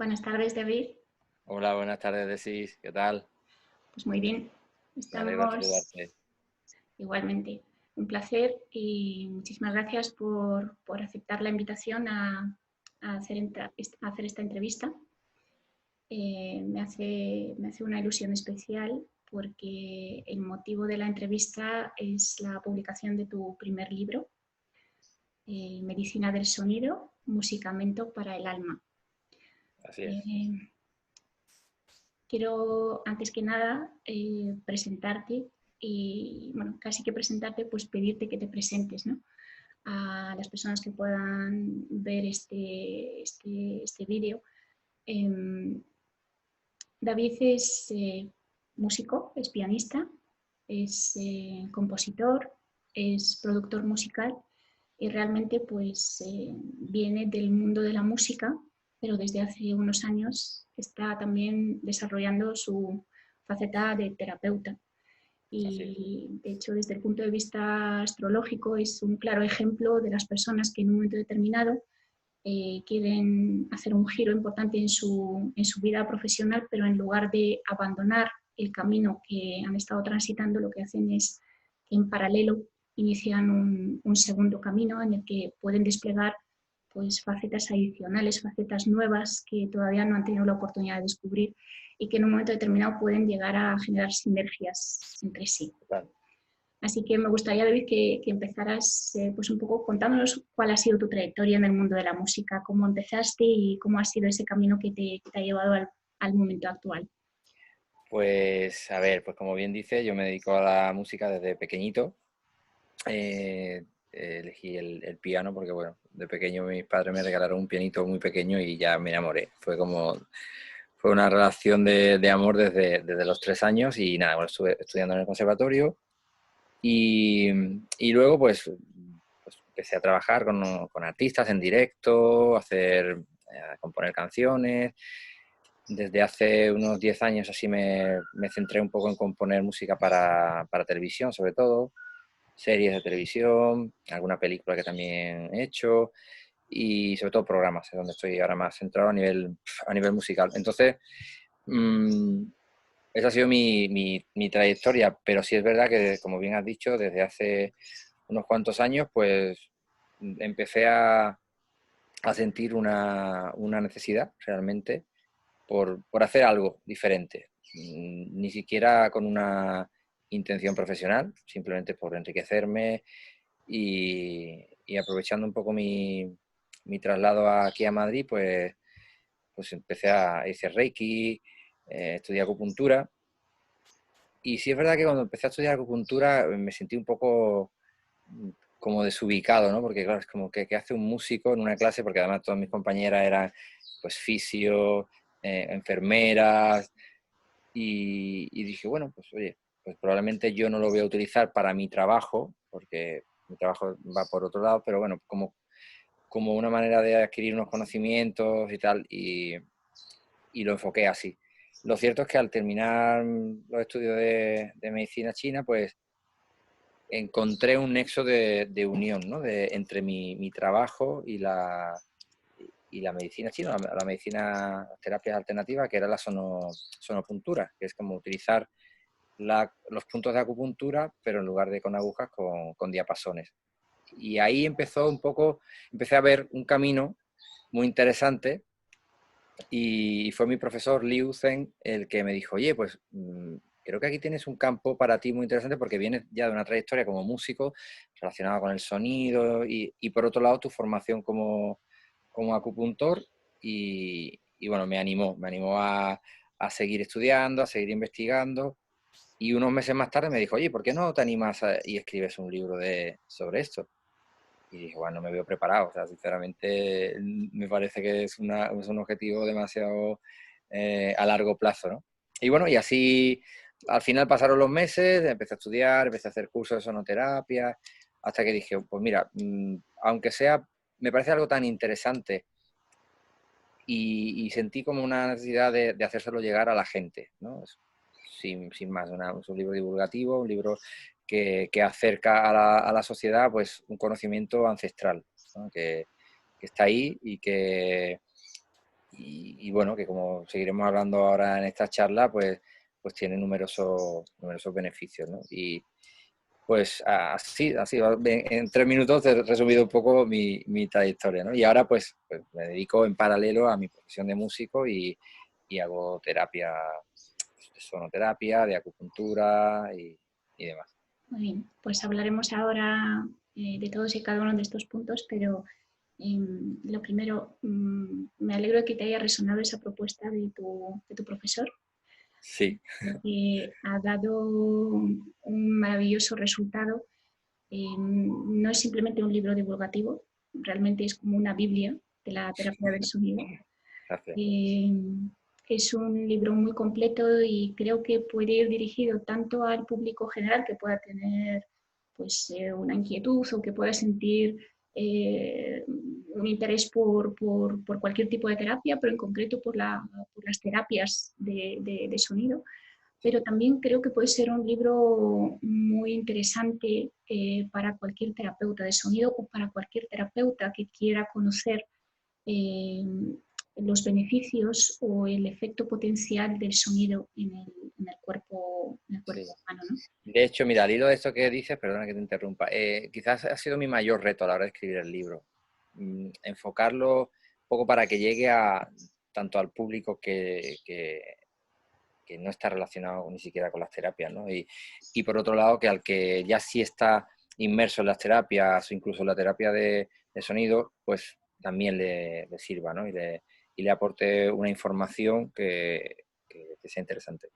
Buenas tardes, David. Hola, buenas tardes, Desis. ¿Qué tal? Pues muy bien, Me alegro de estamos saludarte. igualmente. Un placer y muchísimas gracias por aceptar la invitación a hacer esta entrevista. Me hace una ilusión especial porque el motivo de la entrevista es la publicación de tu primer libro, Medicina del Sonido, Musicamento para el Alma. Así es. Eh, Quiero, antes que nada, presentarte y, bueno, casi que presentarte, pues pedirte que te presentes, ¿no? A las personas que puedan ver este vídeo. David es músico, es pianista, es compositor, es productor musical y realmente pues viene del mundo de la música, pero desde hace unos años está también desarrollando su faceta de terapeuta. Así es. Y de hecho, desde el punto de vista astrológico, es un claro ejemplo de las personas que en un momento determinado quieren hacer un giro importante en su vida profesional, pero en lugar de abandonar el camino que han estado transitando, lo que hacen es que en paralelo inician un segundo camino en el que pueden desplegar pues, facetas adicionales, facetas nuevas que todavía no han tenido la oportunidad de descubrir y que en un momento determinado pueden llegar a generar sinergias entre sí. Total. Así que me gustaría, David, que empezaras pues un poco contándonos cuál ha sido tu trayectoria en el mundo de la música, cómo empezaste y cómo ha sido ese camino que te ha llevado al momento actual. Pues a ver, pues como bien dice, yo me dedico a la música desde pequeñito. Eh, Elegí el piano porque, bueno, de pequeño mis padres me regalaron un pianito muy pequeño y ya me enamoré. Fue una relación de amor desde los 3 años y nada, bueno, estuve estudiando en el conservatorio y, y luego pues empecé a trabajar con artistas en directo, a componer canciones. Desde hace unos 10 años así me centré un poco en componer música para televisión, sobre todo, series de televisión, alguna película que también he hecho y sobre todo programas, es donde estoy ahora más centrado a nivel musical. Entonces, mmm, esa ha sido mi trayectoria, pero sí es verdad que, como bien has dicho, desde hace unos cuantos años, pues empecé a sentir una necesidad realmente por hacer algo diferente, ni siquiera con una intención profesional, simplemente por enriquecerme y aprovechando un poco mi traslado aquí a Madrid, pues empecé hice Reiki, estudié acupuntura y sí es verdad que cuando empecé a estudiar acupuntura me sentí un poco como desubicado, ¿no? Porque claro, es como que hace un músico en una clase, porque además todas mis compañeras eran pues fisio, enfermeras, y dije, bueno, pues oye, pues probablemente yo no lo voy a utilizar para mi trabajo, porque mi trabajo va por otro lado, pero bueno, como una manera de adquirir unos conocimientos y tal, y lo enfoqué así. Lo cierto es que al terminar los estudios de medicina china, pues encontré un nexo de unión, ¿no? Entre mi trabajo y la medicina china, la medicina, las terapias alternativas, que era la sonopuntura, que es como utilizar los puntos de acupuntura, pero en lugar de con agujas, con diapasones. Y ahí empecé a ver un camino muy interesante y fue mi profesor Liu Zeng el que me dijo, oye, pues creo que aquí tienes un campo para ti muy interesante porque vienes ya de una trayectoria como músico relacionada con el sonido y por otro lado tu formación como acupuntor y bueno, me animó a seguir estudiando, a seguir investigando y unos meses más tarde me dijo, oye, ¿por qué no te animas y escribes un libro sobre esto? Y dije, bueno, no me veo preparado, o sea, sinceramente me parece que es un objetivo demasiado a largo plazo, ¿no? Y bueno, y así al final pasaron los meses, empecé a estudiar, empecé a hacer cursos de sonoterapia, hasta que dije, pues mira, aunque sea, me parece algo tan interesante y sentí como una necesidad de hacérselo llegar a la gente, ¿no? Sin más, es un libro divulgativo, un libro que acerca a la sociedad pues un conocimiento ancestral, ¿no? Que está ahí y bueno, que como seguiremos hablando ahora en esta charla, pues tiene numerosos beneficios, ¿no? Y pues así, en 3 minutos te he resumido un poco mi trayectoria, ¿no? Y ahora pues me dedico en paralelo a mi profesión de músico y hago terapia, de sonoterapia, de acupuntura y demás. Muy bien, pues hablaremos ahora de todos y cada uno de estos puntos, pero lo primero, me alegro de que te haya resonado esa propuesta de tu profesor, Sí, que ha dado un maravilloso resultado. No es simplemente un libro divulgativo, realmente es como una Biblia de la terapia del sonido. gracias. Eh, es un libro muy completo y creo que puede ir dirigido tanto al público general que pueda tener pues, una inquietud o que pueda sentir un interés por cualquier tipo de terapia, pero en concreto por las terapias de sonido. Pero también creo que puede ser un libro muy interesante para cualquier terapeuta de sonido o para cualquier terapeuta que quiera conocer eh, los beneficios o el efecto potencial del sonido en el Sí. cuerpo humano, ¿no? De hecho, mira, al hilo de esto que dices, perdona que te interrumpa, quizás ha sido mi mayor reto a la hora de escribir el libro. Enfocarlo un poco para que llegue tanto al público que no está relacionado ni siquiera con las terapias, ¿no? Y por otro lado, que al que ya sí está inmerso en las terapias o incluso en la terapia de sonido, pues también le sirva, ¿no? Y le aporte una información que sea interesante.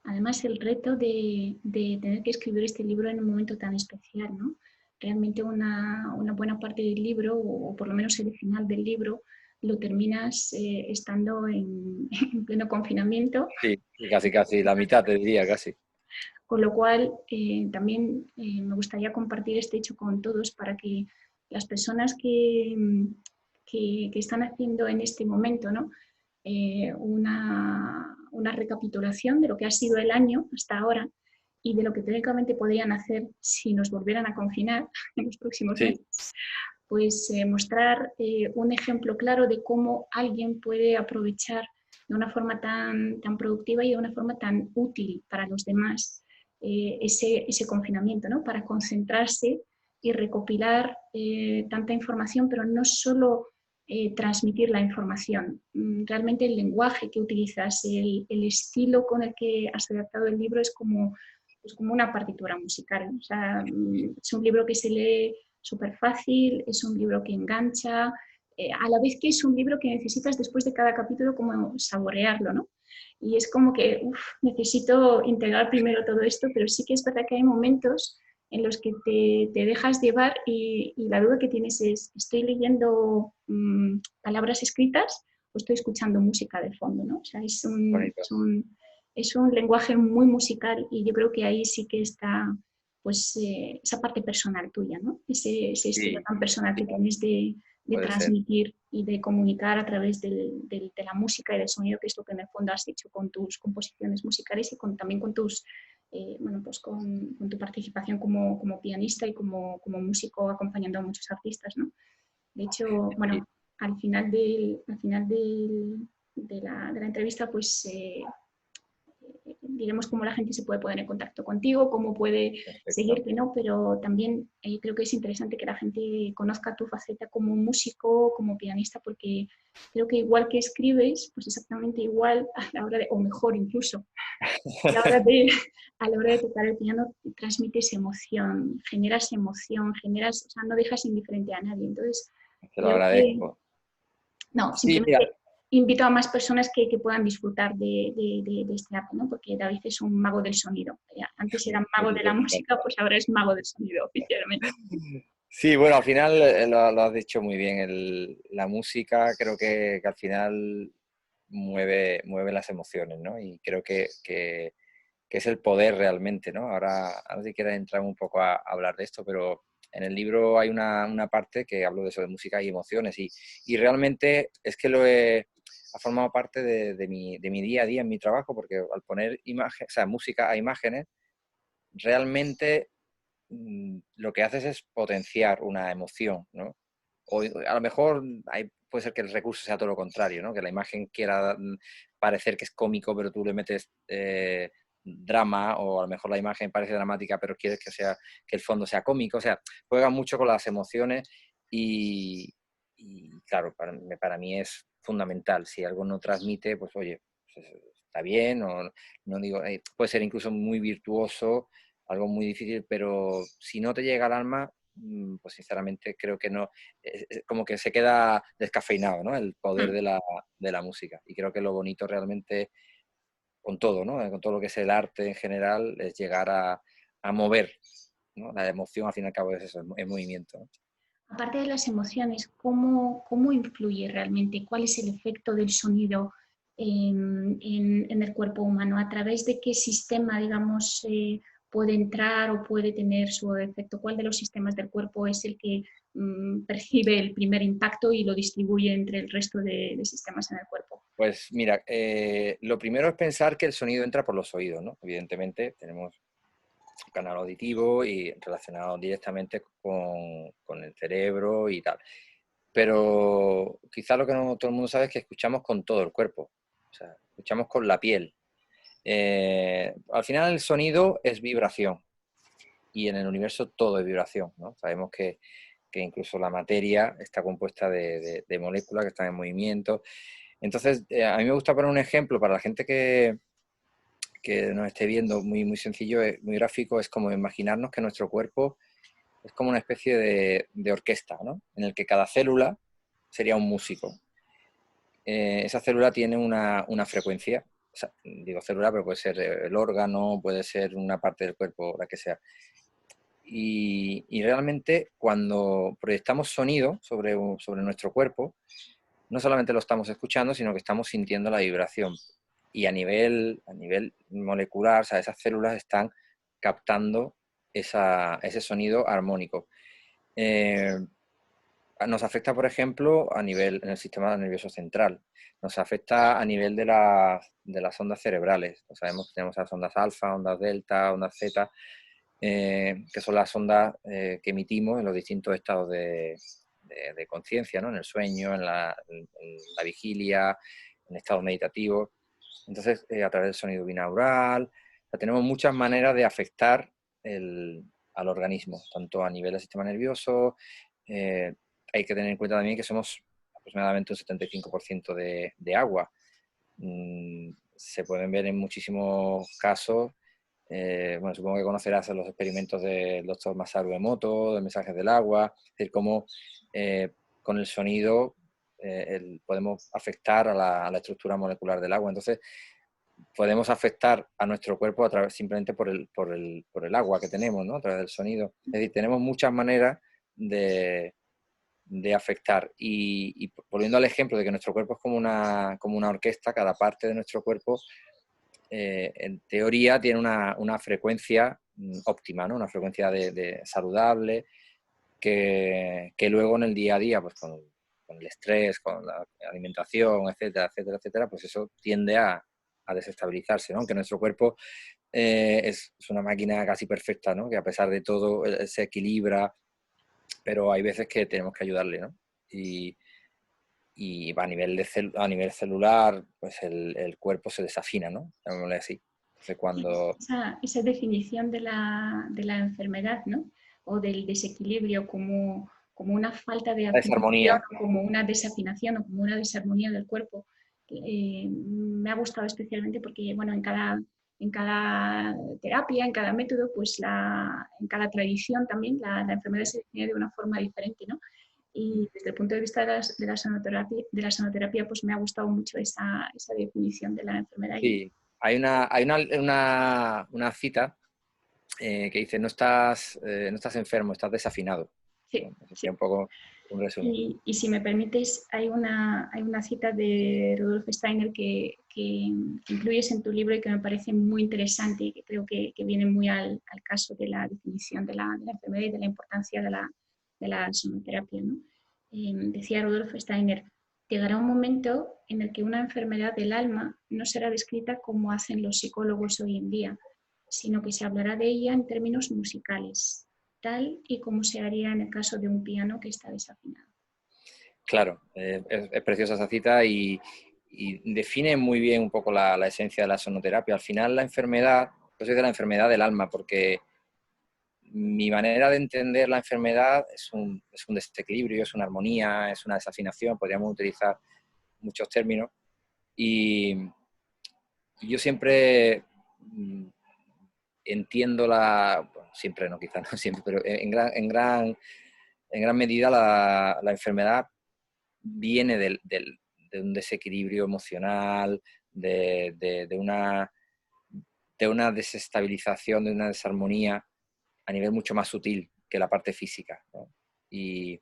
Además, el reto de tener que escribir este libro en un momento tan especial, ¿no? Realmente una buena parte del libro, o por lo menos el final del libro, lo terminas estando en pleno confinamiento, Sí, casi, la mitad te diría, casi. con lo cual también me gustaría compartir este hecho con todos para que las personas que están haciendo en este momento, ¿no? Una recapitulación de lo que ha sido el año hasta ahora y de lo que teóricamente podrían hacer si nos volvieran a confinar en los próximos Sí, meses, pues mostrar un ejemplo claro de cómo alguien puede aprovechar de una forma tan productiva y de una forma tan útil para los demás ese confinamiento, ¿no? Para concentrarse y recopilar tanta información, pero no solo transmitir la información. Realmente el lenguaje que utilizas, el estilo con el que has adaptado el libro es como, pues como una partitura musical. O sea, es un libro que se lee súper fácil, es un libro que engancha, a la vez que es un libro que necesitas después de cada capítulo como saborearlo, ¿no? Y es como que necesito integrar primero todo esto, pero sí que es verdad que hay momentos en los que te dejas llevar y la duda que tienes es, ¿estoy leyendo palabras escritas o estoy escuchando música de fondo? ¿No? O sea, bonito. es un lenguaje muy musical y yo creo que ahí sí que está pues esa parte personal tuya, ¿no? Ese estilo Sí, tan personal sí, que tienes de puede ser. transmitir y de comunicar a través de la música y del sonido, que es lo que en el fondo has hecho con tus composiciones musicales y también con tus bueno, pues con tu participación como pianista y como músico acompañando a muchos artistas, ¿no? De hecho, Sí, bueno, al final de la entrevista, pues diremos cómo la gente se puede poner en contacto contigo, cómo puede perfecto. seguirte, ¿no? Pero también creo que es interesante que la gente conozca tu faceta como músico, como pianista, porque creo que igual que escribes, pues exactamente igual a la hora de, o mejor incluso, a la hora de, a la hora de tocar el piano transmites emoción, generas, o sea, no dejas indiferente a nadie. Entonces, Te lo creo que, agradezco. no, Sí, mira, simplemente invito a más personas que puedan disfrutar de este arte, ¿no? Porque David es un mago del sonido. Antes era mago de la música, pues ahora es mago del sonido oficialmente. sí, bueno, al final lo has dicho muy bien. La música creo que al final mueve las emociones, ¿no? Y creo que es el poder realmente, ¿no? Ahora si quieres entrar un poco a hablar de esto, pero en el libro hay una parte que hablo de eso, de música y emociones, y realmente es que ha formado parte de mi día a día en mi trabajo, porque al poner o sea, música a imágenes, realmente lo que haces es potenciar una emoción, ¿no? O a lo mejor hay puede ser que el recurso sea todo lo contrario, ¿no? Que la imagen quiera parecer que es cómico, pero tú le metes drama, o a lo mejor la imagen parece dramática, pero quieres que el fondo sea cómico. O sea, juega mucho con las emociones y claro, para mí es fundamental. Si algo no transmite, pues oye, pues está bien, o no digo, puede ser incluso muy virtuoso, algo muy difícil, pero si no te llega al alma, pues sinceramente creo que no, como que se queda descafeinado, ¿no? El poder Mm. de la música. Y creo que lo bonito realmente con todo, ¿no? Con todo lo que es el arte en general, es llegar a mover, ¿no? La emoción, al fin y al cabo, es eso, es movimiento, ¿no? Aparte de las emociones, ¿cómo influye realmente? ¿Cuál es el efecto del sonido en el cuerpo humano? ¿A través de qué sistema, digamos, puede entrar o puede tener su efecto? ¿Cuál de los sistemas del cuerpo es el que percibe el primer impacto y lo distribuye entre el resto de sistemas en el cuerpo? Pues mira, lo primero es pensar que el sonido entra por los oídos, ¿no? Evidentemente tenemos un canal auditivo y relacionado directamente con el cerebro y tal. Pero quizá lo que no todo el mundo sabe es que escuchamos con todo el cuerpo, o sea, escuchamos con la piel. Al final el sonido es vibración y en el universo todo es vibración, ¿no? Sabemos que incluso la materia está compuesta de moléculas que están en movimiento. Entonces, a mí me gusta poner un ejemplo para la gente que nos esté viendo, muy, muy sencillo, muy gráfico. Es como imaginarnos que nuestro cuerpo es como una especie de orquesta, ¿no? En el que cada célula sería un músico. Esa célula tiene una frecuencia, o sea, digo célula, pero puede ser el órgano, puede ser una parte del cuerpo, la que sea. Y realmente cuando proyectamos sonido sobre nuestro cuerpo, no solamente lo estamos escuchando, sino que estamos sintiendo la vibración. Y a nivel molecular, o sea, esas células están captando ese sonido armónico. Eh, Nos afecta, por ejemplo, en el sistema nervioso central. Nos afecta a nivel de las ondas cerebrales. Sabemos que tenemos las ondas alfa, ondas delta, ondas zeta, que son las ondas que emitimos en los distintos estados de conciencia, ¿no? En el sueño, en la vigilia, en estados meditativos. Entonces, a través del sonido binaural, o sea, tenemos muchas maneras de afectar al organismo, tanto a nivel del sistema nervioso. eh, Hay que tener en cuenta también que somos aproximadamente un 75% de agua. Se pueden ver en muchísimos casos. Bueno, supongo que conocerás los experimentos del doctor Masaru Emoto, de mensajes del agua, es decir, cómo con el sonido podemos afectar a la estructura molecular del agua. Entonces, podemos afectar a nuestro cuerpo simplemente por el agua que tenemos, ¿no? A través del sonido. Es decir, tenemos muchas maneras de afectar. Y volviendo al ejemplo de que nuestro cuerpo es como una orquesta, cada parte de nuestro cuerpo en teoría tiene una frecuencia óptima, ¿no? Una frecuencia de saludable que luego en el día a día, pues con el estrés, con la alimentación, etcétera, etcétera, etcétera, pues eso tiende a desestabilizarse, ¿no? Aunque nuestro cuerpo es una máquina casi perfecta, ¿no? Que a pesar de todo se equilibra, pero hay veces que tenemos que ayudarle, ¿no? Y a a nivel celular, pues el cuerpo se desafina, ¿no? Llamémosle así. Entonces, cuando... Esa definición de la enfermedad, ¿no? O del desequilibrio como una falta de La afinación, desarmonía. como una desafinación o como una desarmonía del cuerpo. Me ha gustado especialmente porque, bueno, en cada terapia, en cada método, pues en cada tradición también, la enfermedad se define de una forma diferente, ¿no? Y desde el punto de vista de la sanoterapia, pues me ha gustado mucho esa definición de la enfermedad. Sí, hay una cita que dice, no estás enfermo, estás desafinado. Sí, Bueno, eso sería sí. un poco un resumen. Y si me permites, hay una cita de Rudolf Steiner que incluyes en tu libro y que me parece muy interesante y que creo que viene muy al caso de la definición de la enfermedad y de la importancia de la sonoterapia, ¿no? Decía Rudolf Steiner, llegará un momento en el que una enfermedad del alma no será descrita como hacen los psicólogos hoy en día, sino que se hablará de ella en términos musicales, tal y como se haría en el caso de un piano que está desafinado. Claro, es preciosa esa cita y define muy bien un poco la esencia de la sonoterapia. Al final la enfermedad, pues es de la enfermedad del alma, porque mi manera de entender la enfermedad es un desequilibrio, es una armonía, es una desafinación, podríamos utilizar muchos términos. Y yo siempre entiendo bueno, siempre no, quizás no siempre, pero en gran medida la enfermedad viene de un desequilibrio emocional, de una desestabilización, de una desarmonía a nivel mucho más sutil que la parte física, ¿no? Y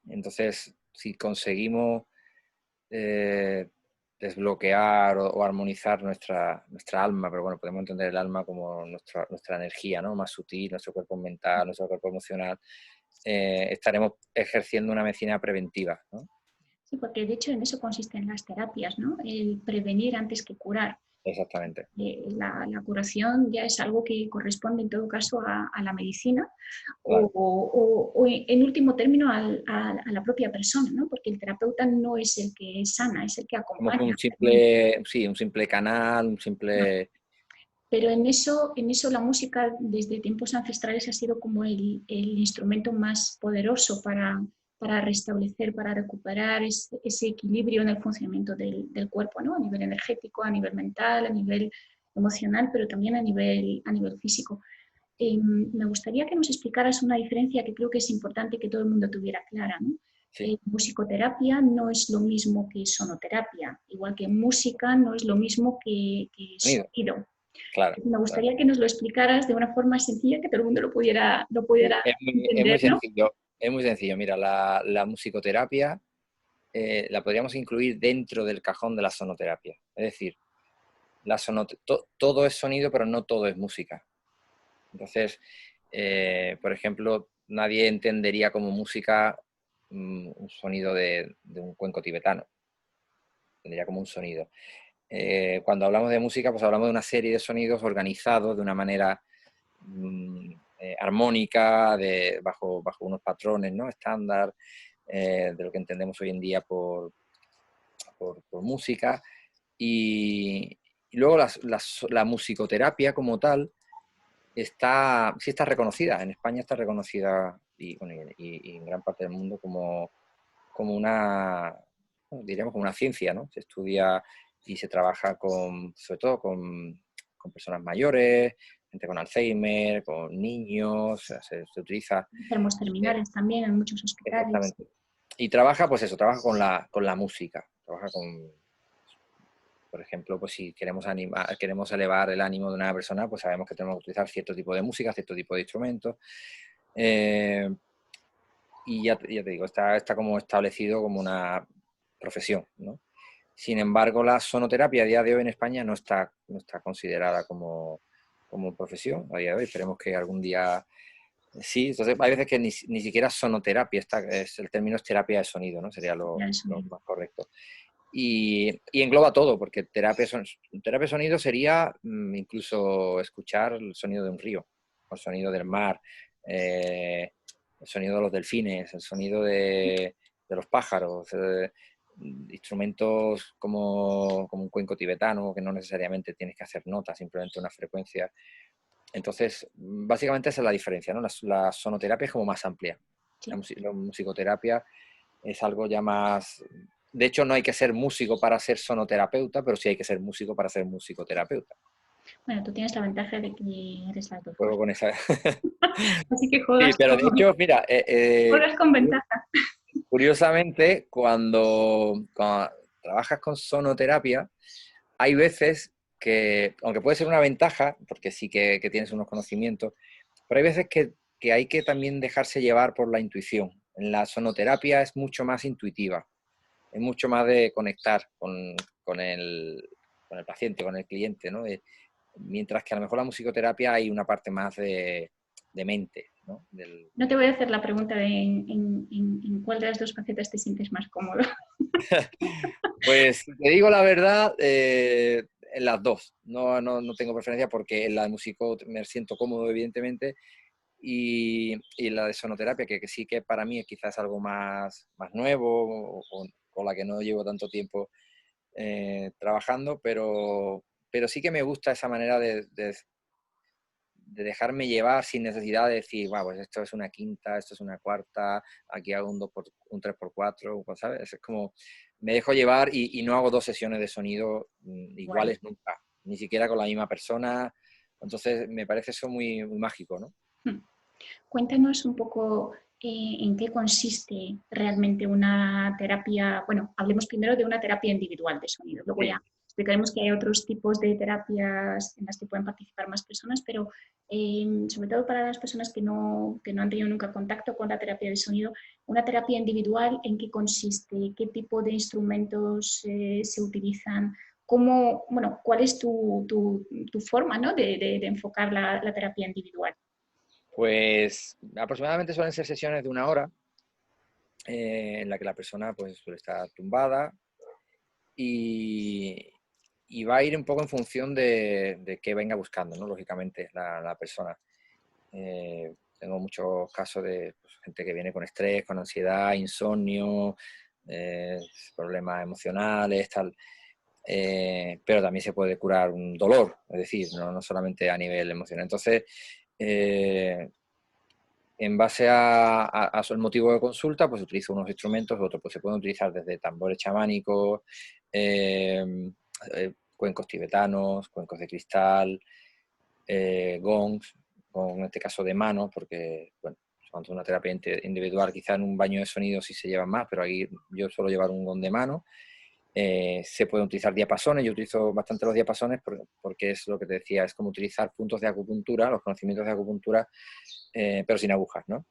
entonces, si conseguimos desbloquear o armonizar nuestra alma, pero bueno, podemos entender el alma como nuestra energía, ¿no? Más sutil, nuestro cuerpo mental, nuestro cuerpo emocional, estaremos ejerciendo una medicina preventiva, ¿no? Sí, porque de hecho en eso consisten las terapias, ¿no? El prevenir antes que curar. Exactamente. La curación ya es algo que corresponde en todo caso a la medicina Claro. o en último término a la propia persona, ¿no? Porque el terapeuta no es el que sana, es el que Somos acompaña. un simple canal, un simple... Pero en eso la música desde tiempos ancestrales ha sido como el instrumento más poderoso para restablecer, para recuperar ese equilibrio en el funcionamiento del cuerpo, ¿no? A nivel energético, a nivel mental, a nivel emocional, pero también a nivel físico. Me gustaría que nos explicaras una diferencia que creo que es importante que todo el mundo tuviera clara, ¿no? Sí, Musicoterapia no es lo mismo que sonoterapia, igual que música no es lo mismo que sonido, sonido. claro, Me claro. gustaría que nos lo explicaras de una forma sencilla que todo el mundo lo Sí, pudiera es muy entender, ¿no? sencillo. Es muy sencillo. Mira, la musicoterapia la podríamos incluir dentro del cajón de la sonoterapia. Es decir, todo es sonido, pero no todo es música. Entonces, por ejemplo, nadie entendería como música un sonido de un cuenco tibetano. Tendría como un sonido. Cuando hablamos de música, pues hablamos de una serie de sonidos organizados de una manera armónica, bajo unos patrones, ¿no? Estándar, de lo que entendemos hoy en día por música. Y luego la musicoterapia como tal sí está reconocida. En España está reconocida y, bueno, y en gran parte del mundo como bueno, diríamos como una ciencia, ¿no? Se estudia y se trabaja sobre todo con personas mayores, gente con Alzheimer, con niños, o sea, se utiliza Enfermos terminales también en muchos hospitales. exactamente. Y trabaja, pues eso, trabaja con la música, trabaja con, por ejemplo, pues si queremos elevar el ánimo de una persona, pues sabemos que tenemos que utilizar cierto tipo de música, cierto tipo de instrumentos. Eh, y ya te digo, está como establecido como una profesión, ¿no? Sin embargo, la sonoterapia a día de hoy en España no está considerada como profesión a día de hoy. Esperemos que algún día sí. Entonces, hay veces que ni siquiera sonoterapia, el término es terapia de sonido, ¿no? Sería lo más correcto. Y engloba todo, porque terapia de sonido sería incluso escuchar el sonido de un río, el sonido del mar, el sonido de los delfines, el sonido de los pájaros, instrumentos como un cuenco tibetano, que no necesariamente tienes que hacer notas, simplemente una frecuencia. Entonces, básicamente esa es la diferencia, ¿no? La sonoterapia es como más amplia. Sí. La musicoterapia es algo ya más... De hecho, no hay que ser músico para ser sonoterapeuta, pero sí hay que ser músico para ser musicoterapeuta. Bueno, tú tienes la ventaja de que eres las dos Juego cosas. con esa... Así que Sí, pero de hecho, mira, juegas con ventaja. curiosamente, cuando trabajas con sonoterapia, hay veces que, aunque puede ser una ventaja, porque sí que tienes unos conocimientos, pero hay veces que hay que también dejarse llevar por la intuición. En la sonoterapia es mucho más intuitiva, es mucho más de conectar con el paciente, con el cliente, ¿no? Mientras que a lo mejor la musicoterapia hay una parte más de mente, ¿no? No te voy a hacer la pregunta de en cuál de las dos facetas te sientes más cómodo. Pues si te digo la verdad, en las dos. No tengo preferencia porque en la de músico me siento cómodo, evidentemente, y la de sonoterapia, que sí que para mí quizás es algo más nuevo, o con la que no llevo tanto tiempo trabajando, pero sí que me gusta esa manera de dejarme llevar sin necesidad de decir, wow, pues esto es una quinta, esto es una cuarta, aquí hago un 3x4, ¿sabes? Es como, me dejo llevar y no hago 2 sesiones de sonido Guay. iguales nunca, ni siquiera con la misma persona. Entonces me parece eso muy mágico, ¿no? Cuéntanos un poco en qué consiste realmente una terapia. Bueno, hablemos primero de una terapia individual de sonido, luego Sí. ya explicaremos que hay otros tipos de terapias en las que pueden participar más personas, pero sobre todo para las personas que no han tenido nunca contacto con la terapia de sonido, una terapia individual, ¿en qué consiste? ¿Qué tipo de instrumentos se utilizan? ¿Cómo, bueno, cuál es tu forma, ¿no?, de enfocar la terapia individual? Pues aproximadamente suelen ser sesiones de 1 hora, en la que la persona pues suele estar tumbada y, y va a ir un poco en función de qué venga buscando, ¿no? Lógicamente, la persona. Tengo muchos casos de pues, gente que viene con estrés, con ansiedad, insomnio, eh, problemas emocionales, tal. Pero también se puede curar un dolor, es decir, no solamente a nivel emocional. Entonces, en base a su motivo de consulta, pues utilizo unos instrumentos, otros pues se pueden utilizar desde tambores chamánicos, cuencos tibetanos, cuencos de cristal, gongs, con en este caso de mano, porque, bueno, cuando es una terapia individual, quizá en un baño de sonido sí se llevan más, pero aquí yo suelo llevar un gong de mano. Se pueden utilizar diapasones, yo utilizo bastante los diapasones porque es lo que te decía, es como utilizar puntos de acupuntura, los conocimientos de acupuntura, pero sin agujas, ¿no?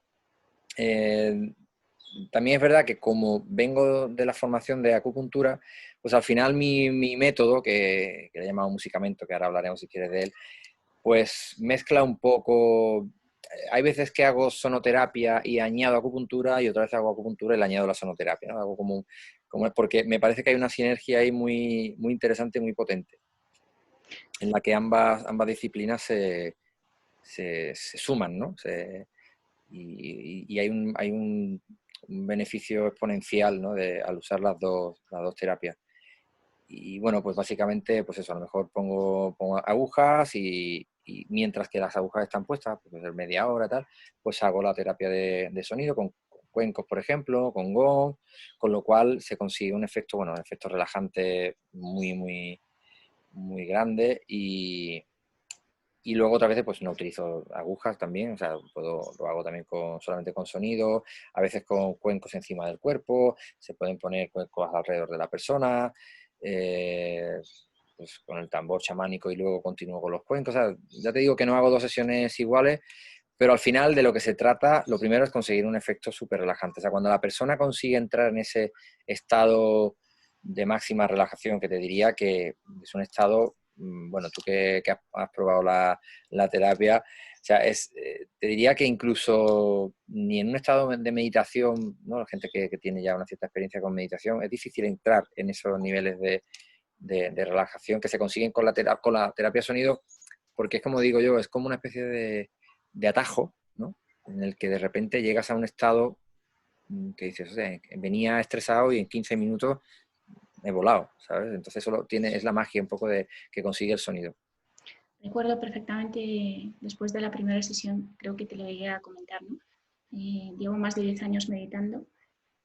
También es verdad que como vengo de la formación de acupuntura, pues al final mi método, que le he llamado musicamento, que ahora hablaremos si quieres de él, pues mezcla un poco. Hay veces que hago sonoterapia y añado acupuntura, y otra vez hago acupuntura y le añado la sonoterapia, ¿no? Hago porque me parece que hay una sinergia ahí muy interesante y muy potente, en la que ambas disciplinas se suman, ¿no? Y hay un beneficio exponencial, ¿no?, al usar las dos terapias. Y bueno, pues básicamente, pues eso, a lo mejor pongo agujas y mientras que las agujas están puestas, pues puede ser media hora, tal, pues hago la terapia de sonido con cuencos, por ejemplo, con gong, con lo cual se consigue un efecto, bueno, un efecto relajante muy grande. Y luego otras veces pues no utilizo agujas también, o sea, lo hago también solamente con sonido, a veces con cuencos encima del cuerpo, se pueden poner cuencos alrededor de la persona, eh, pues con el tambor chamánico y luego continúo con los cuencos. O sea, ya te digo que no hago 2 sesiones iguales, pero al final de lo que se trata, lo primero es conseguir un efecto súper relajante. O sea, cuando la persona consigue entrar en ese estado de máxima relajación, que te diría que es un estado, bueno, tú que has probado la terapia, o sea, te diría que incluso ni en un estado de meditación, ¿no?, la gente que tiene ya una cierta experiencia con meditación, es difícil entrar en esos niveles de relajación que se consiguen con la terapia sonido, porque es como digo yo, es como una especie de atajo, ¿no?, en el que de repente llegas a un estado que dices, o sea, venía estresado y en 15 minutos he volado, ¿sabes? Entonces es la magia un poco que consigue el sonido. Recuerdo perfectamente después de la primera sesión, creo que te lo llegué a comentar, ¿no? Llevo más de 10 años meditando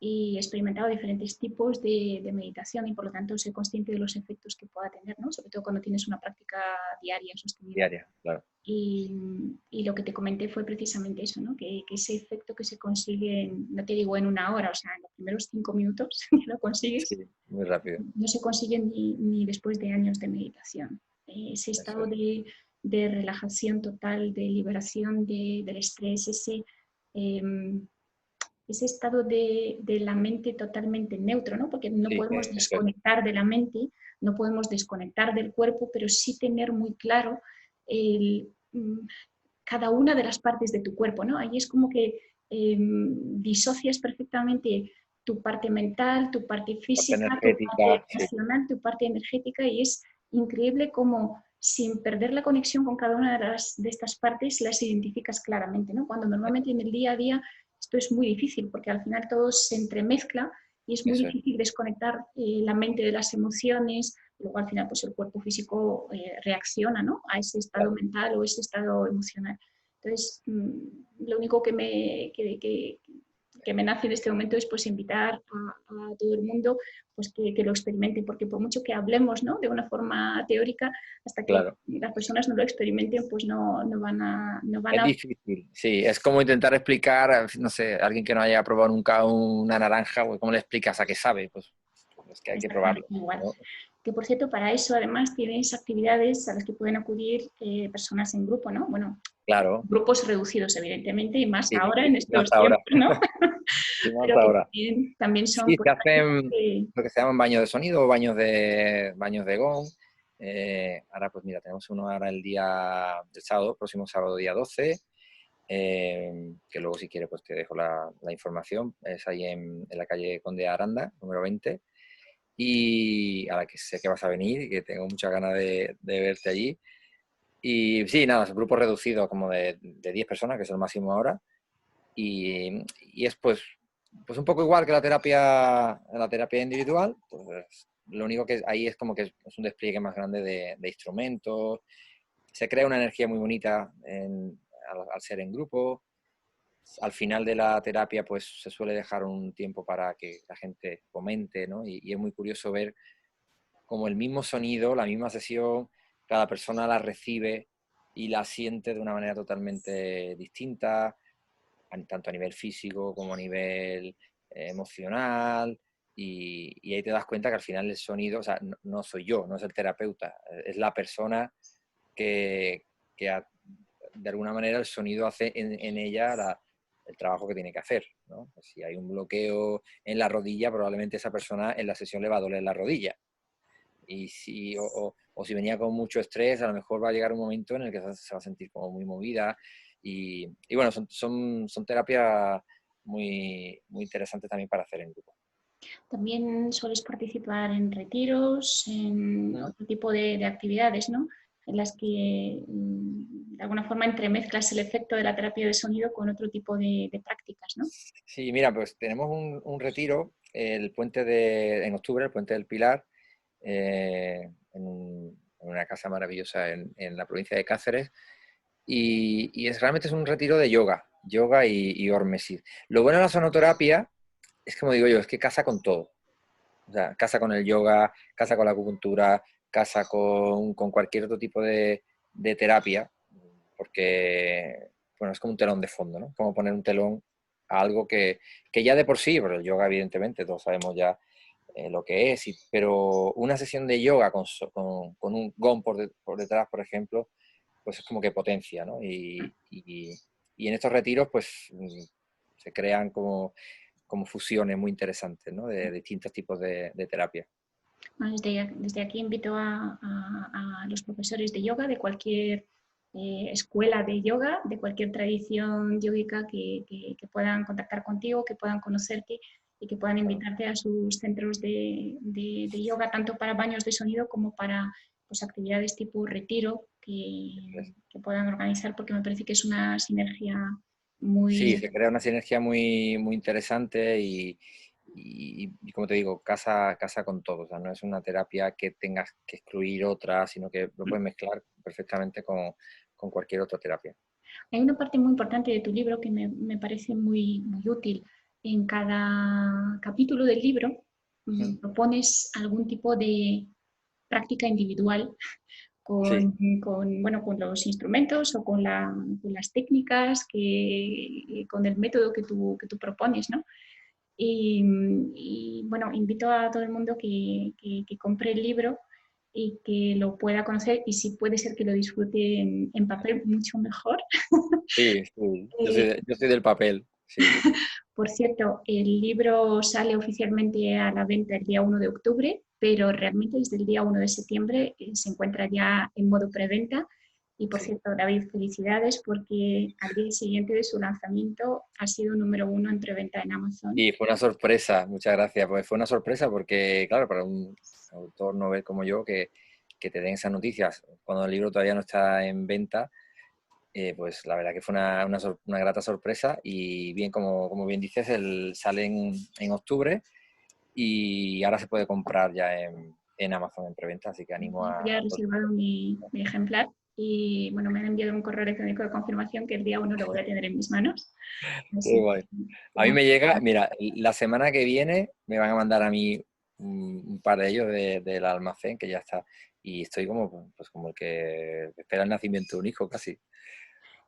y he experimentado diferentes tipos de meditación y por lo tanto soy consciente de los efectos que pueda tener, ¿no?, sobre todo cuando tienes una práctica diaria sostenida. Diaria, claro. Y lo que te comenté fue precisamente eso, ¿no?, que ese efecto que se consigue, no te digo en 1 hora, o sea, en los primeros 5 minutos que lo consigues, Sí, muy rápido. no se consigue ni después de años de meditación. Ese Eso estado es. de relajación total, de liberación del estrés, eh, ese estado de la mente totalmente neutro, ¿no?, porque no Sí, podemos eso es. desconectar de la mente, no podemos desconectar del cuerpo, pero sí tener muy claro el, cada una de las partes de tu cuerpo, ¿no? Ahí es como que disocias perfectamente tu parte mental, tu parte Parte física, tu parte energética, sí. emocional, tu parte energética y es increíble cómo sin perder la conexión con cada una de estas partes, las identificas claramente, ¿no? Cuando normalmente en el día a día esto es muy difícil, porque al final todo se entremezcla y es muy Eso es. difícil desconectar la mente de las emociones, luego al final pues el cuerpo físico reacciona, ¿no?, a ese estado Claro. mental o ese estado emocional. Entonces, lo único que me nace en este momento es pues invitar a todo el mundo pues que lo experimenten, porque por mucho que hablemos, ¿no?, de una forma teórica, hasta que Claro. las personas no lo experimenten, pues no van Es a... difícil, sí. Es como intentar explicar, no sé, a alguien que no haya probado nunca una naranja, pues, ¿cómo le explicas a qué sabe? Pues es que hay que Exactamente probarlo, igual. ¿no? Que por cierto, para eso además tienes actividades a las que pueden acudir personas en grupo, ¿no? Bueno, Claro, grupos reducidos, evidentemente, y más sí, ahora sí, en y más estos ahora, tiempos, ¿no? y más Pero que ahora. también son Sí, pues, se prácticas hacen que... lo que se llaman baños de sonido o baños de gong. Ahora, pues mira, tenemos uno ahora el día del sábado, próximo sábado, día 12, que luego si quieres pues te dejo la información. Es ahí en la calle Conde de Aranda, número 20. Y a la que sé que vas a venir y que tengo muchas ganas de verte allí. Y sí, nada, es un grupo reducido como de 10 personas, que es el máximo ahora. Y es pues un poco igual que la terapia individual. Pues lo único que ahí es como que es un despliegue más grande de instrumentos. Se crea una energía muy bonita al ser en grupo. Al final de la terapia pues se suele dejar un tiempo para que la gente comente, ¿no? Y es muy curioso ver como el mismo sonido, la misma sesión, cada persona la recibe y la siente de una manera totalmente distinta, tanto a nivel físico como a nivel emocional. Y ahí te das cuenta que al final el sonido, o sea, no soy yo, no es el terapeuta, es la persona que de alguna manera el sonido hace en ella el trabajo que tiene que hacer, ¿no? Si hay un bloqueo en la rodilla, probablemente esa persona en la sesión le va a doler la rodilla. O si venía con mucho estrés, a lo mejor va a llegar un momento en el que se va a sentir como muy movida. Y bueno, son terapias muy interesantes también para hacer en grupo. También sueles participar en retiros, en otro tipo de actividades, ¿no?, en las que de alguna forma entremezclas el efecto de la terapia de sonido con otro tipo de prácticas, ¿no? Sí, mira, pues tenemos un retiro en octubre, el Puente del Pilar, en una casa maravillosa en la provincia de Cáceres. Realmente es un retiro de yoga y hormesis. Lo bueno de la sonoterapia es, como digo yo, es que casa con todo. O sea, casa con el yoga, casa con la acupuntura, casa con cualquier otro tipo de terapia, porque, bueno, es como un telón de fondo, ¿no? Como poner un telón a algo que ya de por sí, pero el yoga evidentemente todos sabemos ya lo que es, pero una sesión de yoga con un gong por detrás, por ejemplo, pues es como que potencia, ¿no? Y en estos retiros, pues se crean como fusiones muy interesantes, ¿no? De distintos tipos de terapia. Bueno, desde aquí invito a los profesores de yoga de cualquier escuela de yoga, de cualquier tradición yógica que puedan contactar contigo, que puedan conocerte y que puedan invitarte a sus centros de yoga, tanto para baños de sonido como para pues, actividades tipo retiro que puedan organizar, porque me parece que es una sinergia Sí, muy... se crea una sinergia muy interesante y como te digo, casa con todo. O sea, no es una terapia que tengas que excluir otra, sino que lo puedes mezclar perfectamente con cualquier otra terapia. Hay una parte muy importante de tu libro que me parece muy útil. En cada capítulo del libro propones algún tipo de práctica individual Sí, bueno, con los instrumentos o con las técnicas, con el método que tú propones, ¿no? Bueno, invito a todo el mundo que compre el libro y que lo pueda conocer y si puede ser que lo disfrute en papel mucho mejor. sí. Eh, Yo soy del papel, sí. por cierto, el libro sale oficialmente a la venta el día 1 de octubre, pero realmente desde el día 1 de septiembre se encuentra ya en modo preventa. Y por Sí. cierto, David, felicidades porque al día siguiente de su lanzamiento ha sido número 1 en preventa en Amazon. Y fue una sorpresa, muchas gracias. Pues fue una sorpresa porque, claro, para un autor novel como yo, que que te den esas noticias cuando el libro todavía no está en venta, pues la verdad que fue una grata sorpresa. Y bien, como bien dices, sale en octubre y ahora se puede comprar ya en Amazon en preventa, así que animo Ya he a todos. reservado mi ejemplar y bueno, me han enviado un correo electrónico de confirmación que el día 1 lo voy a tener en mis manos. Qué Así guay. que A mí muy me llega, mira, la semana que viene me van a mandar a mí un par de ellos del almacén, que ya está. Y estoy como, pues como el que espera el nacimiento de un hijo casi,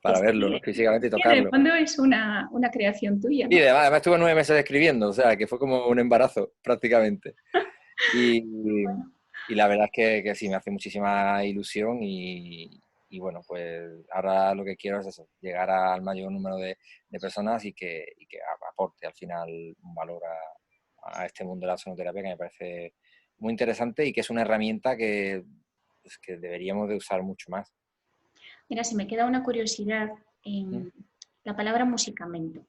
para es verlo, ¿no? que, Físicamente y es que en el tocarlo. fondo es una creación tuya, Y ¿no? además estuve 9 meses escribiendo, o sea, que fue como un embarazo prácticamente. Y, y la verdad es que sí, me hace muchísima ilusión y bueno, pues ahora lo que quiero es eso, llegar al mayor número de personas y que aporte al final un valor a este mundo de la sonoterapia que me parece muy interesante y que es una herramienta que, pues, que deberíamos de usar mucho más. Mira, si me queda una curiosidad ¿Mm? en la palabra musicamento.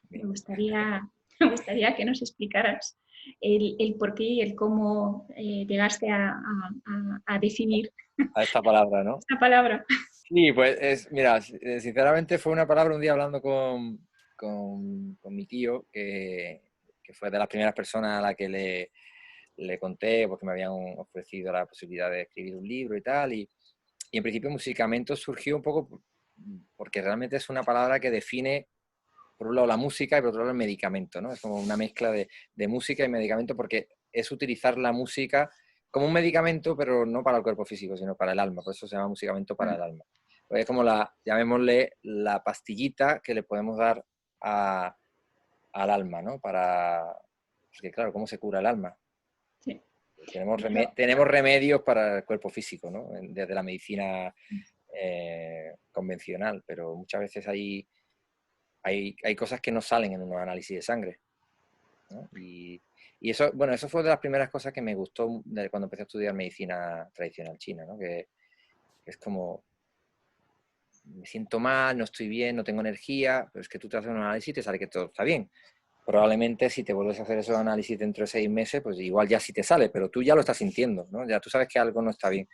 Me Bien. gustaría, me gustaría que nos explicaras el por qué y el cómo llegaste a definir A esta palabra, ¿no? esta palabra. Sí, pues mira, sinceramente fue una palabra un día hablando con mi tío, que fue de las primeras personas a la que le conté, porque me habían ofrecido la posibilidad de escribir un libro y tal, y en principio musicamento surgió un poco porque realmente es una palabra que define, por un lado, la música y por otro lado, el medicamento, ¿no? Es como una mezcla de música y medicamento porque es utilizar la música como un medicamento, pero no para el cuerpo físico, sino para el alma, por eso se llama musicamento para el alma. Pues es como llamémosle, la pastillita que le podemos dar al alma, ¿no? Porque claro, ¿cómo se cura el alma? Sí. Tenemos, De hecho, tenemos remedios para el cuerpo físico, ¿no? Desde la medicina convencional, pero muchas veces hay cosas que no salen en unos análisis de sangre, ¿no? Y eso, bueno, eso fue de las primeras cosas que me gustó cuando empecé a estudiar medicina tradicional china, ¿no? Que es como, me siento mal, no estoy bien, no tengo energía, pero es que tú te haces un análisis y te sale que todo está bien. Probablemente si te vuelves a hacer esos análisis dentro de 6 meses, pues igual ya sí te sale, pero tú ya lo estás sintiendo, ¿no? Ya tú sabes que algo no está bien.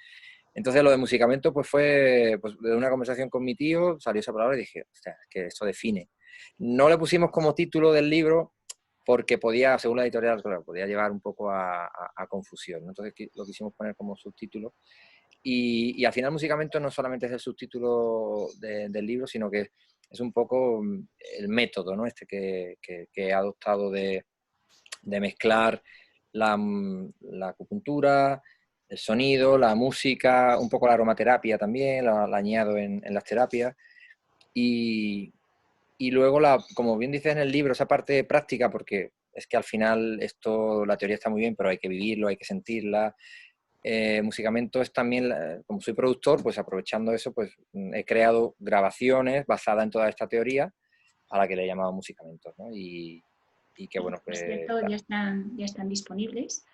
Entonces lo de musicamento pues fue, pues, de una conversación con mi tío, salió esa palabra y dije, hostia, es que esto define. No le pusimos como título del libro porque podía, según la editorial, claro, podía llevar un poco a confusión, ¿no? Entonces lo quisimos poner como subtítulo. Y al final musicamento no solamente es el subtítulo del libro, sino que es un poco el método, ¿no? Este que he adoptado de mezclar la acupuntura, el sonido, la música, un poco la aromaterapia también, la añado en las terapias. Y, y luego, como bien dice en el libro, esa parte práctica, porque es que al final la teoría está muy bien, pero hay que vivirlo, hay que sentirla. Musicamento es también, como soy productor, pues aprovechando eso, pues he creado grabaciones basadas en toda esta teoría a la que le he llamado musicamentos, ¿no? Y que bueno, por pues cierto, ya están disponibles,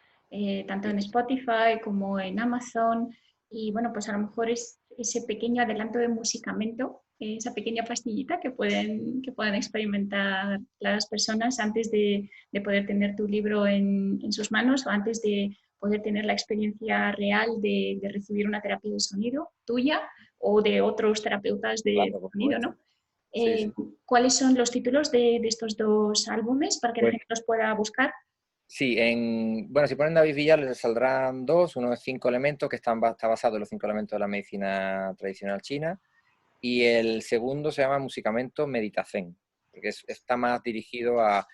tanto sí, en Spotify como en Amazon. Y bueno, pues a lo mejor es ese pequeño adelanto de musicamento, esa pequeña pastillita que puedan experimentar las personas antes de poder tener tu libro en sus manos o antes de poder tener la experiencia real de recibir una terapia de sonido tuya o de otros terapeutas de claro, por sonido, supuesto. ¿no? Sí, sí. ¿Cuáles son los títulos de estos dos álbumes para que la Pues gente los pueda buscar? sí, bueno, si ponen David Villar les saldrán dos, uno es 5 elementos, que está basado en los 5 elementos de la medicina tradicional china, y el segundo se llama Musicamento Meditación, porque está más dirigido a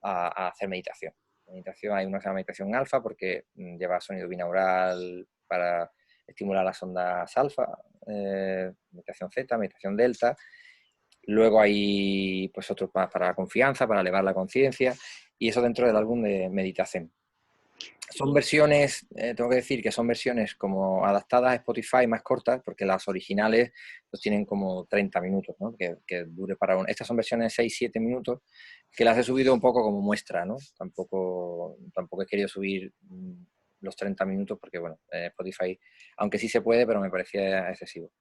hacer meditación. Meditación, hay una que se llama meditación alfa, porque lleva sonido binaural para estimular las ondas alfa, meditación zeta, meditación delta. Luego hay pues otros para la confianza, para elevar la conciencia, y eso dentro del álbum de meditación. Son versiones, tengo que decir que son versiones como adaptadas a Spotify más cortas, porque las originales pues tienen como 30 minutos, ¿no? Que dure para un... Estas son versiones de 6-7 minutos, que las he subido un poco como muestra, ¿no? Tampoco he querido subir los 30 minutos porque, bueno, Spotify, aunque sí se puede, pero me parecía excesivo.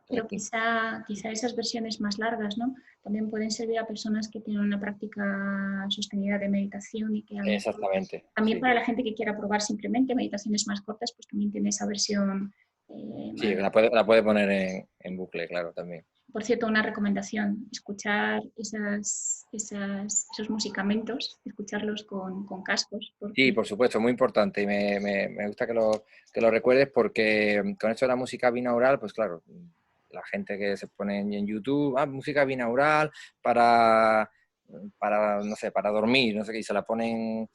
Pero quizá esas versiones más largas, ¿no? También pueden servir a personas que tienen una práctica sostenida de meditación y que a lo mejor Exactamente, también sí. para la gente que quiera probar simplemente meditaciones más cortas, pues también tiene esa versión. Sí, la puede poner en bucle, claro, también. Por cierto, una recomendación, escuchar esos musicamentos, escucharlos con cascos, Sí, porque por supuesto, muy importante y me gusta que lo recuerdes porque con esto de la música binaural, pues claro, la gente que se pone en YouTube, música binaural para, no sé, para dormir, no sé qué, y se la ponen,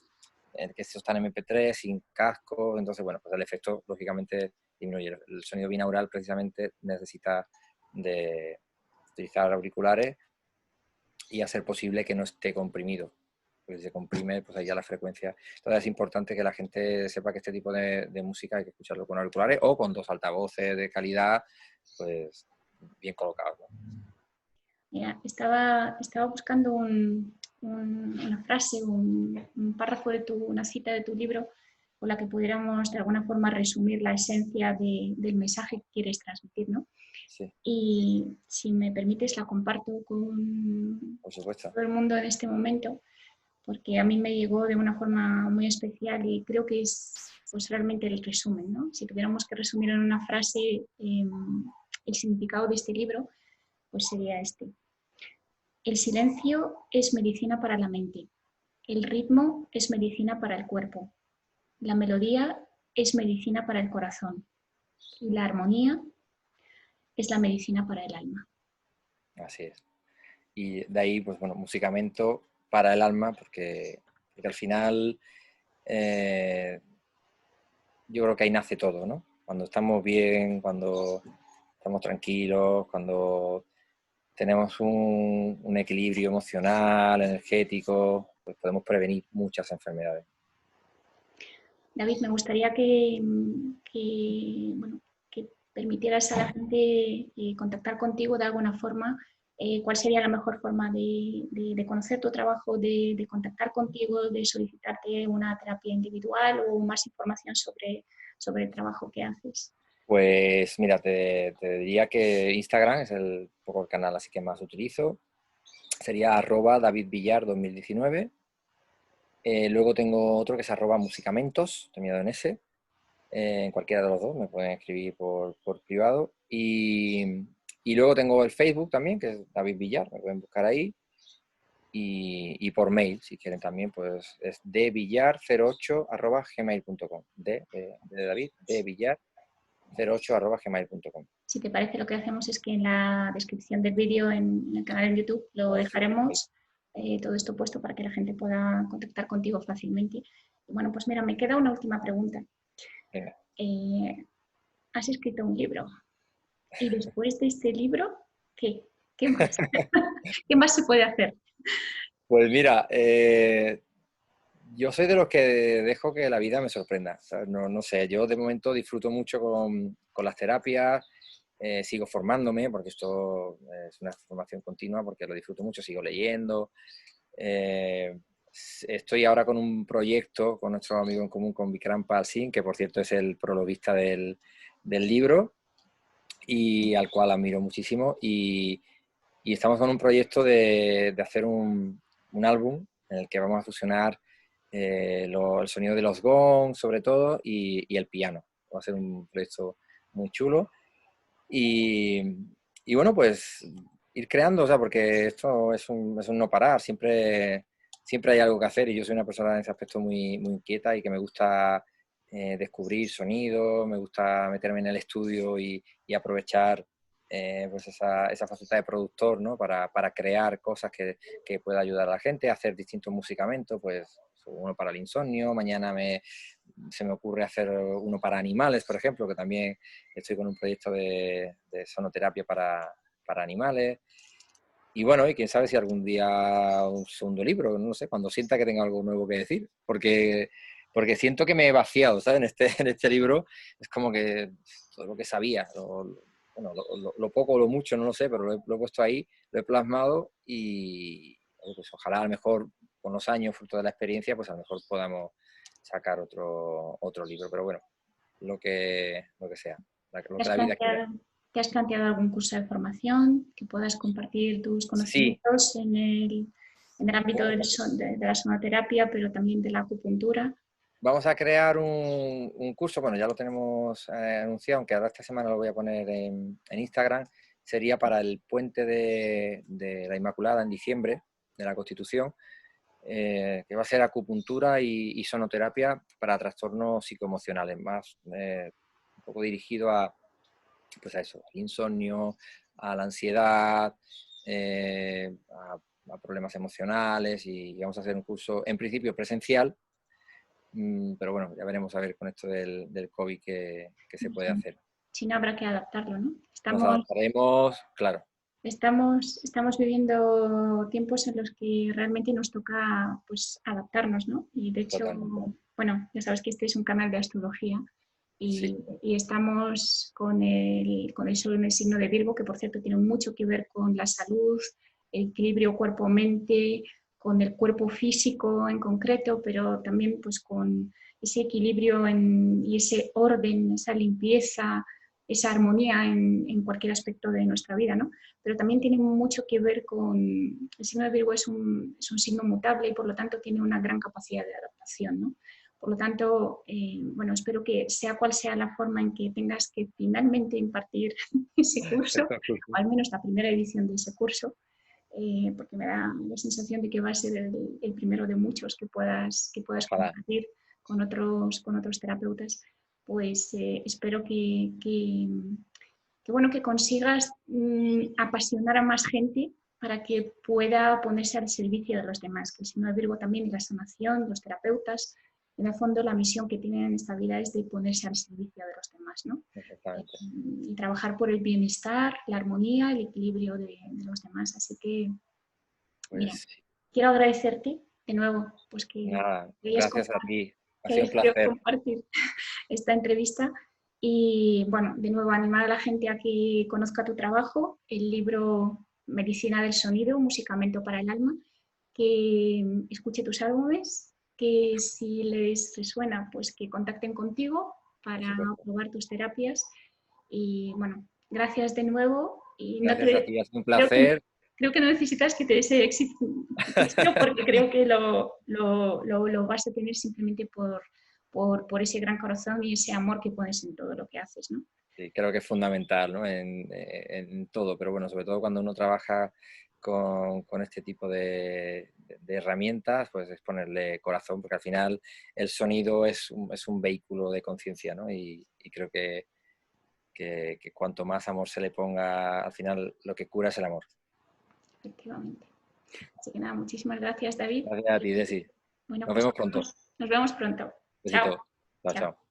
que esto está en MP3, sin casco, entonces, bueno, pues el efecto, lógicamente, disminuye. El sonido binaural precisamente necesita de utilizar auriculares y a ser posible que no esté comprimido. Pues si se comprime, pues ahí ya la frecuencia. Entonces es importante que la gente sepa que este tipo de música hay que escucharlo con auriculares o con dos altavoces de calidad, pues bien colocados, ¿no? mira, estaba buscando una frase, un párrafo una cita de tu libro con la que pudiéramos de alguna forma resumir la esencia del mensaje que quieres transmitir, ¿no? Sí, Y si me permites, la comparto con por supuesto. todo el mundo en este momento, porque a mí me llegó de una forma muy especial y creo que es pues realmente el resumen, ¿no? Si tuviéramos que resumir en una frase el significado de este libro, pues sería este. El silencio es medicina para la mente, el ritmo es medicina para el cuerpo, la melodía es medicina para el corazón y la armonía es la medicina para el alma. Así es. Y de ahí, pues bueno, musicamento para el alma, porque al final yo creo que ahí nace todo, ¿no? Cuando estamos bien, cuando estamos tranquilos, cuando tenemos un equilibrio emocional, energético, pues podemos prevenir muchas enfermedades. David, me gustaría bueno, que permitieras a la gente contactar contigo de alguna forma. ¿Cuál sería la mejor forma de conocer tu trabajo, de contactar contigo, de solicitarte una terapia individual o más información sobre el trabajo que haces? Pues mira, te diría que Instagram es el poco el canal así que más utilizo. Sería @davidvillar2019. Luego tengo otro que es @musicamentos, terminado en S. En cualquiera de los dos me pueden escribir por privado. Y luego tengo el Facebook también, que es David Villar, me pueden buscar ahí. Y por mail, si quieren también, pues es dvillar08@gmail.com. De David, dvillar08@gmail.com. Si te parece, lo que hacemos es que en la descripción del vídeo, en el canal de YouTube, lo dejaremos todo esto puesto para que la gente pueda contactar contigo fácilmente. Y bueno, pues mira, me queda una última pregunta. Venga. Has escrito un libro y después de este libro, ¿qué? ¿Qué más? ¿Qué más se puede hacer? Pues mira, yo soy de los que dejo que la vida me sorprenda. ¿Sabes? No sé, yo de momento disfruto mucho con las terapias, sigo formándome, porque esto es una formación continua, porque lo disfruto mucho, sigo leyendo. Eh, Estoy ahora con un proyecto con nuestro amigo en común, con Vikram Pal Singh, que por cierto es el prologuista del libro y al cual admiro muchísimo. Y estamos con un proyecto de hacer un álbum en el que vamos a fusionar el sonido de los gongs, sobre todo, y el piano. Va a ser un proyecto muy chulo. Y, y bueno, pues ir creando, o sea, porque esto es un no parar, siempre hay algo que hacer y yo soy una persona en ese aspecto muy, muy inquieta y que me gusta descubrir sonidos, me gusta meterme en el estudio y aprovechar pues esa faceta de productor, ¿no? Para crear cosas que pueda ayudar a la gente, hacer distintos musicamentos, pues uno para el insomnio, mañana se me ocurre hacer uno para animales, por ejemplo, que también estoy con un proyecto de sonoterapia para animales. Y bueno, y quién sabe si algún día un segundo libro, no sé, cuando sienta que tenga algo nuevo que decir, porque siento que me he vaciado, ¿sabes? En este libro es como que todo lo que sabía, bueno, lo poco o lo mucho, no lo sé, pero lo he puesto ahí, lo he plasmado y pues, ojalá a lo mejor con los años, fruto de la experiencia, pues a lo mejor podamos sacar otro libro, pero bueno, lo que sea, lo ¿Te que has la vida quiera. ¿Te has planteado algún curso de formación que puedas compartir tus Sí, conocimientos en el ámbito bueno, de la sonoterapia, pero también de la acupuntura? vamos a crear un curso, bueno, ya lo tenemos anunciado, aunque ahora esta semana lo voy a poner en Instagram, sería para el puente de la Inmaculada en diciembre, de la Constitución, que va a ser acupuntura y sonoterapia para trastornos psicoemocionales, más un poco dirigido a, pues a eso, al insomnio, a la ansiedad, a problemas emocionales, y vamos a hacer un curso en principio presencial, pero bueno, ya veremos a ver con esto del COVID qué se puede hacer. Si no, habrá que adaptarlo, ¿no? Nos adaptaremos, claro. Estamos viviendo tiempos en los que realmente nos toca pues, adaptarnos, ¿no? Y de hecho, Totalmente. bueno, ya sabes que este es un canal de astrología Sí, y estamos con el sol en el signo de Virgo, que por cierto tiene mucho que ver con la salud, el equilibrio cuerpo-mente, con el cuerpo físico en concreto, pero también pues con ese equilibrio y ese orden, esa limpieza, esa armonía en cualquier aspecto de nuestra vida, ¿no? Pero también tiene mucho que ver con... El signo de Virgo es un signo mutable y por lo tanto tiene una gran capacidad de adaptación, ¿no? Por lo tanto, bueno, espero que sea cual sea la forma en que tengas que finalmente impartir ese curso, o al menos la primera edición de ese curso, porque me da la sensación de que va a ser el primero de muchos que puedas ojalá. compartir con otros terapeutas, pues espero bueno, que consigas apasionar a más gente para que pueda ponerse al servicio de los demás, que el signo de Virgo también y la sanación, los terapeutas, en el fondo la misión que tienen en esta vida es de ponerse al servicio de los demás, ¿no? Exactamente. Y trabajar por el bienestar, la armonía, el equilibrio de los demás. Así que, mira, Pues quiero agradecerte de nuevo, pues que nada, hayas gracias a compartido, ti. Ha que sido hayas un querido placer. compartir esta entrevista. Y bueno, de nuevo, animar a la gente a que conozca tu trabajo, el libro Medicina del Sonido, un Musicamento para el Alma, que escuche tus álbumes, que si les resuena, pues que contacten contigo Por para supuesto. probar tus terapias. Y bueno, gracias de nuevo. Y no Gracias a te, ti, ha sido un creo que, placer. creo que no necesitas que te dé éxito, porque creo que lo vas a tener simplemente por ese gran corazón y ese amor que pones en todo lo que haces, ¿no? Sí, creo que es fundamental, ¿no? En todo, pero bueno, sobre todo cuando uno trabaja con este tipo de herramientas, pues es ponerle corazón, porque al final el sonido es un vehículo de conciencia, ¿no? Y creo que cuanto más amor se le ponga, al final lo que cura es el amor. Efectivamente. Así que nada, muchísimas gracias, David. Gracias a ti, Desi. Bueno, Nos pues vemos pronto. nos vemos pronto. Chao. Besito. Chao, Chao. chao.